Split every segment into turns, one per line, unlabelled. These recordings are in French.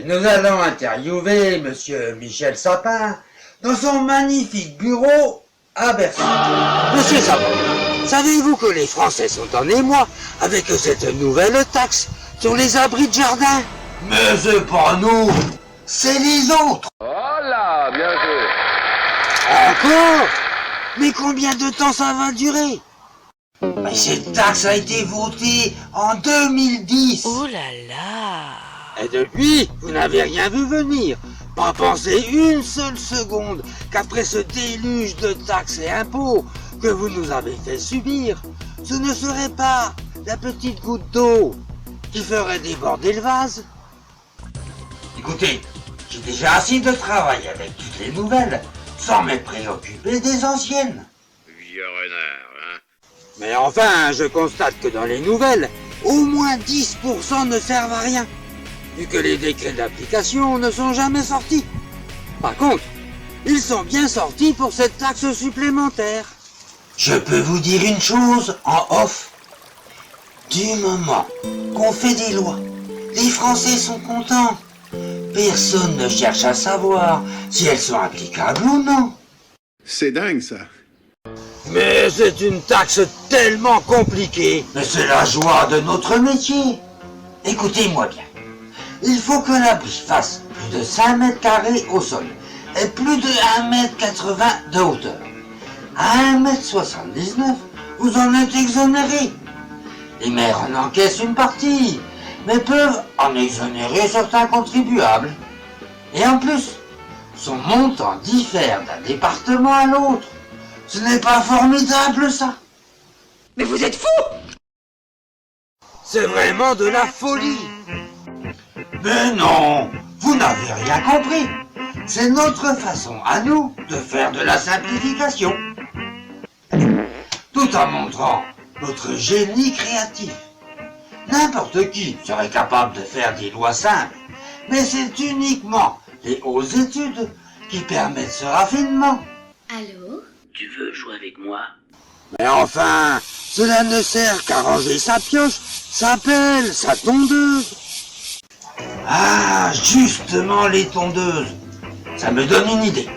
Nous allons interviewer Monsieur Michel Sapin dans son magnifique bureau à Bercy. Monsieur Sapin, savez-vous que les Français sont en émoi avec cette nouvelle taxe sur les abris de jardin? Mais c'est pas nous, c'est les autres.
Voilà, bien joué.
Encore? Mais combien de temps ça va durer? Mais cette taxe a été votée en 2010.
Oh là là!
Et depuis, vous n'avez rien vu venir. Pas penser une seule seconde qu'après ce déluge de taxes et impôts que vous nous avez fait subir, ce ne serait pas la petite goutte d'eau qui ferait déborder le vase. Écoutez, j'ai déjà assez de travail avec toutes les nouvelles, sans me préoccuper des anciennes.
Vieux renard, hein.
Mais enfin, je constate que dans les nouvelles, au moins 10% ne servent à rien, vu que les décrets d'application ne sont jamais sortis. Par contre, ils sont bien sortis pour cette taxe supplémentaire. Je peux vous dire une chose en off. Du moment qu'on fait des lois, les Français sont contents. Personne ne cherche à savoir si elles sont applicables ou non.
C'est dingue, ça.
Mais c'est une taxe tellement compliquée. Mais c'est la joie de notre métier. Écoutez-moi bien. Il faut que l'abri fasse plus de 5 mètres carrés au sol et plus de 1,80 m de hauteur. À 1,79 m, vous en êtes exonéré. Les maires en encaissent une partie, mais peuvent en exonérer certains contribuables. Et en plus, son montant diffère d'un département à l'autre. Ce n'est pas formidable, ça?
Mais vous êtes fou!
C'est vraiment de la folie. Mais non, vous n'avez rien compris. C'est notre façon à nous de faire de la simplification. Tout en montrant notre génie créatif. N'importe qui serait capable de faire des lois simples, mais c'est uniquement les hautes études qui permettent ce raffinement.
Allô?
Tu veux jouer avec moi?
Mais enfin, cela ne sert qu'à ranger sa pioche, sa pelle, sa tondeuse. Ah, justement les tondeuses. Ça me donne une idée.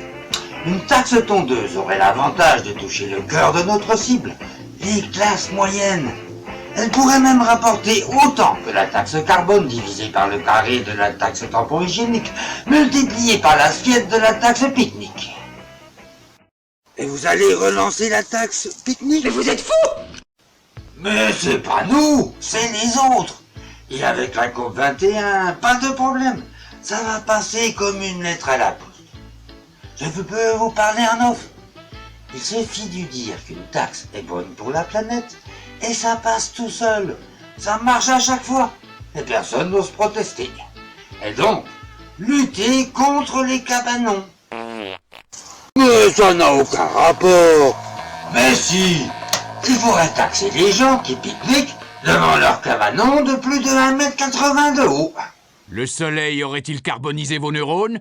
Une taxe tondeuse aurait l'avantage de toucher le cœur de notre cible, les classes moyennes. Elle pourrait même rapporter autant que la taxe carbone divisée par le carré de la taxe tampon hygiénique, multipliée par l'assiette de la taxe pique-nique. Et vous allez relancer la taxe pique-nique?
Mais vous êtes fou!
Mais c'est pas nous, c'est les autres. Et avec la COP 21, pas de problème. Ça va passer comme une lettre à la poste. Je peux vous parler en off. Il suffit de dire qu'une taxe est bonne pour la planète et ça passe tout seul. Ça marche à chaque fois et personne n'ose protester. Et donc, lutter contre les cabanons. Mais ça n'a aucun rapport. Mais si, il faudrait taxer les gens qui pique-niquent devant leur cabanon de plus de 1,80 m de haut.
Le soleil aurait-il carbonisé vos neurones?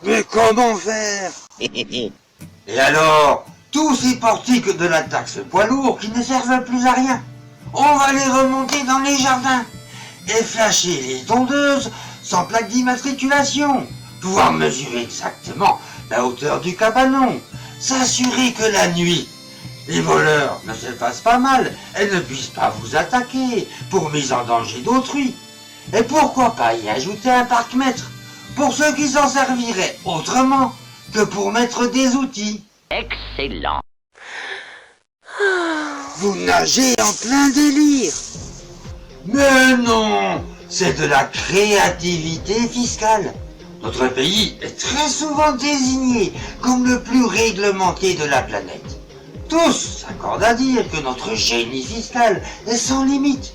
Mais comment faire? Et alors, tous ces portiques de la taxe poids lourds qui ne servent plus à rien, on va les remonter dans les jardins et flasher les tondeuses sans plaque d'immatriculation, pouvoir mesurer exactement la hauteur du cabanon, s'assurer que la nuit, les voleurs ne se fassent pas mal et ne puissent pas vous attaquer pour mise en danger d'autrui. Et pourquoi pas y ajouter un parc-mètre pour ceux qui s'en serviraient autrement que pour mettre des outils.
Excellent.
Vous nagez en plein délire. Mais non, c'est de la créativité fiscale. Notre pays est très souvent désigné comme le plus réglementé de la planète. Tous s'accordent à dire que notre génie fiscal est sans limite,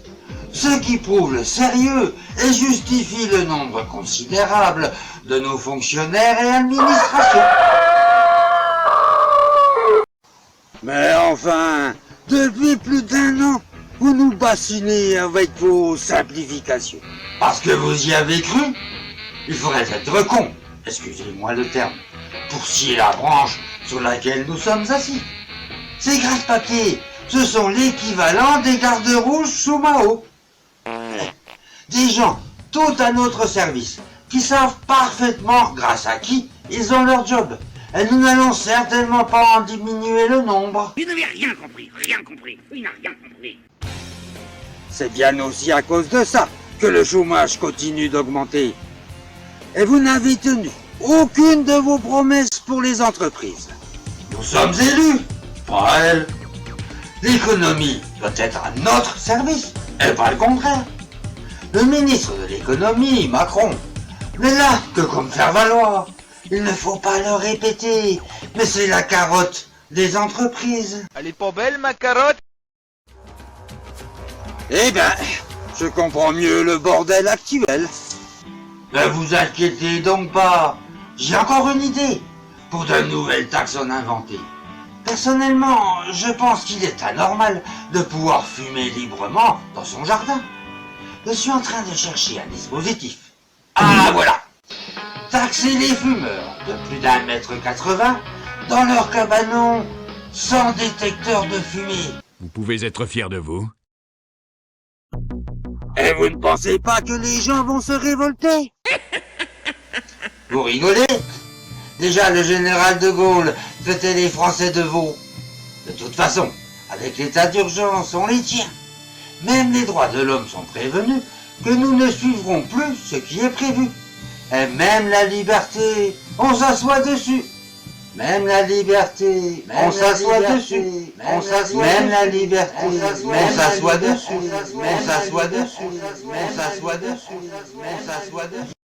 ce qui prouve le sérieux et justifie le nombre considérable de nos fonctionnaires et administrations. Mais enfin, depuis plus d'1 an, vous nous bassinez avec vos simplifications. Parce que vous y avez cru? Il faudrait être con, excusez-moi le terme, pour scier la branche sur laquelle nous sommes assis. Ces gratte-papiers, ce sont l'équivalent des gardes rouges sous Mao. Des gens tout à notre service, qui savent parfaitement grâce à qui ils ont leur job. Et nous n'allons certainement pas en diminuer le nombre.
Il n'avait rien compris, rien compris. Il n'a rien compris.
C'est bien aussi à cause de ça que le chômage continue d'augmenter. Et vous n'avez tenu aucune de vos promesses pour les entreprises. Nous sommes élus, pas elles. L'économie doit être à notre service, et pas le contraire. Le ministre de l'économie, Macron, n'est là que comme faire valoir. Il ne faut pas le répéter, mais c'est la carotte des entreprises.
Elle est pas belle, ma carotte?
Eh ben, je comprends mieux le bordel actuel. Ne vous inquiétez donc pas, j'ai encore une idée pour de nouvelles taxes en inventer. Personnellement, je pense qu'il est anormal de pouvoir fumer librement dans son jardin. Je suis en train de chercher un dispositif. Ah voilà! Taxer les fumeurs de plus d'1,80 m dans leur cabanon sans détecteur de fumée.
Vous pouvez être fier de vous.
Et vous ne pensez pas que les gens vont se révolter? Vous rigolez? Déjà le général de Gaulle traitait les Français de veaux. De toute façon, avec l'état d'urgence, on les tient. Même les droits de l'homme sont prévenus que nous ne suivrons plus ce qui est prévu. Et même la liberté, on s'assoit dessus. Même la liberté, on s'assoit dessus. On s'assoit même la liberté, on s'assoit dessus. On s'assoit dessus. On s'assoit dessus. On s'assoit dessus.